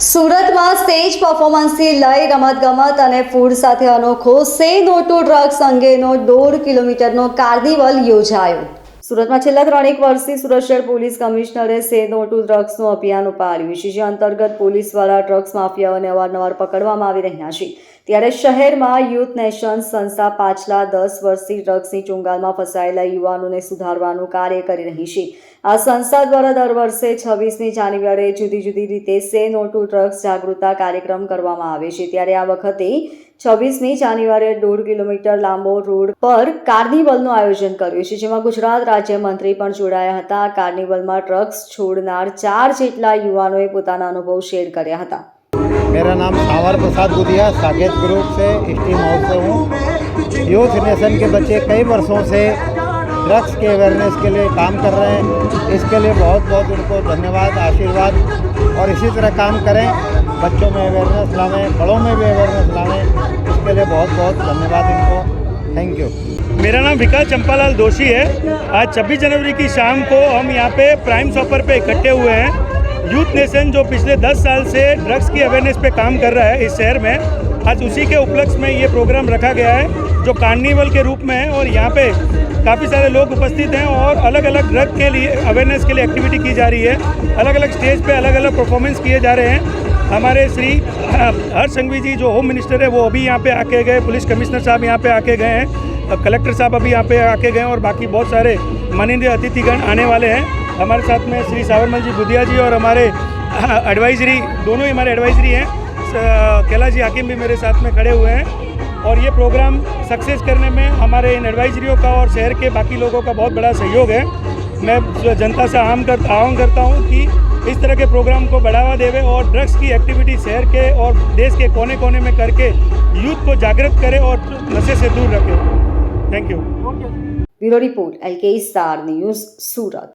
સુરતમાં સ્ટેજ પરફોર્મન્સથી લઈ રમતગમત અને ફૂડ સાથે અનોખો સે નો ટુ ડ્રગ્સ અંગેનો 1.5 કિલોમીટરનો કાર્નિવલ યોજાયો. સુરતમાં છેલ્લા 3 વર્ષથી સુરત શહેર પોલીસ કમિશનરે સે નો ટુ ડ્રગ્સનું અભિયાન ઉપાડ્યું છે, જે અંતર્ગત પોલીસ દ્વારા ડ્રગ્સ માફિયાઓને અવારનવાર પકડવામાં આવી રહ્યા છે. ત્યારે શહેરમાં યુથ નેશન સંસ્થા પાછલા 10 વર્ષથી ડ્રગ્સની ચુંગાલમાં ફસાયેલા યુવાનોને સુધારવાનું કાર્ય કરી રહી છે. આ સંસ્થા દ્વારા દર વર્ષે 26મી જાન્યુઆરીએ જુદી જુદી રીતે સે નો ટુ ડ્રગ્સ જાગૃતતા કાર્યક્રમ કરવામાં આવે છે. ત્યારે આ વખતે 26મી જાન્યુઆરીએ 1.5 કિલોમીટર લાંબો રોડ પર કાર્નિવલનું આયોજન કર્યું છે, જેમાં ગુજરાત રાજ્યમંત્રી પણ જોડાયા હતા. આ કાર્નિવલમાં ડ્રગ્સ છોડનાર 4 જેટલા યુવાનોએ પોતાના અનુભવ શેર કર્યા હતા. मेरा नाम सावर प्रसाद गुदिया साकेत ग्रुप से स्टीम हाउस से हूँ. यूथ नेशन के बच्चे कई वर्षों से ड्रग्स के अवेयरनेस के लिए काम कर रहे हैं. इसके लिए बहुत बहुत उनको धन्यवाद, आशीर्वाद और इसी तरह काम करें. बच्चों में अवेयरनेस लाएं, बड़ों में भी अवेयरनेस लाएं. इसके लिए बहुत बहुत धन्यवाद इनको. Thank you. मेरा नाम विकास चंपालाल दोषी है. आज 26 जनवरी की शाम को हम यहाँ पे प्राइम शॉपर पे इकट्ठे हुए हैं. यूथ नेशन जो पिछले 10 साल से ड्रग्स की अवेयरनेस पे काम कर रहा है इस शहर में, आज उसी के उपलक्ष्य में ये प्रोग्राम रखा गया है जो कार्निवल के रूप में है. और यहाँ पे काफ़ी सारे लोग उपस्थित हैं और अलग अलग ड्रग के लिए अवेयरनेस के लिए एक्टिविटी की जा रही है. अलग अलग स्टेज पे अलग अलग परफॉर्मेंस किए जा रहे हैं. हमारे श्री हर्ष संघवी जी जो होम मिनिस्टर है वो अभी यहाँ पे आके गए, पुलिस कमिश्नर साहब यहाँ पे आके गए हैं, कलेक्टर साहब अभी यहाँ पे आके गए और बाकी बहुत सारे माननीय अतिथिगण आने वाले हैं. हमारे साथ में श्री सावरमल जी बुधिया जी और हमारे एडवाइजरी, दोनों ही हमारे एडवाइजरी हैं. कैलाश जी हाकिम भी मेरे साथ में खड़े हुए हैं. और ये प्रोग्राम सक्सेस करने में हमारे इन एडवाइजरियों का और शहर के बाकी लोगों का बहुत बड़ा सहयोग है. मैं जनता से आह्वान करता हूँ कि इस तरह के प्रोग्राम को बढ़ावा देवे और ड्रग्स की एक्टिविटी शहर के और देश के कोने कोने में करके यूथ को जागृत करें और नशे से दूर रखें. Thank you. Bureau report LK star news, Surat.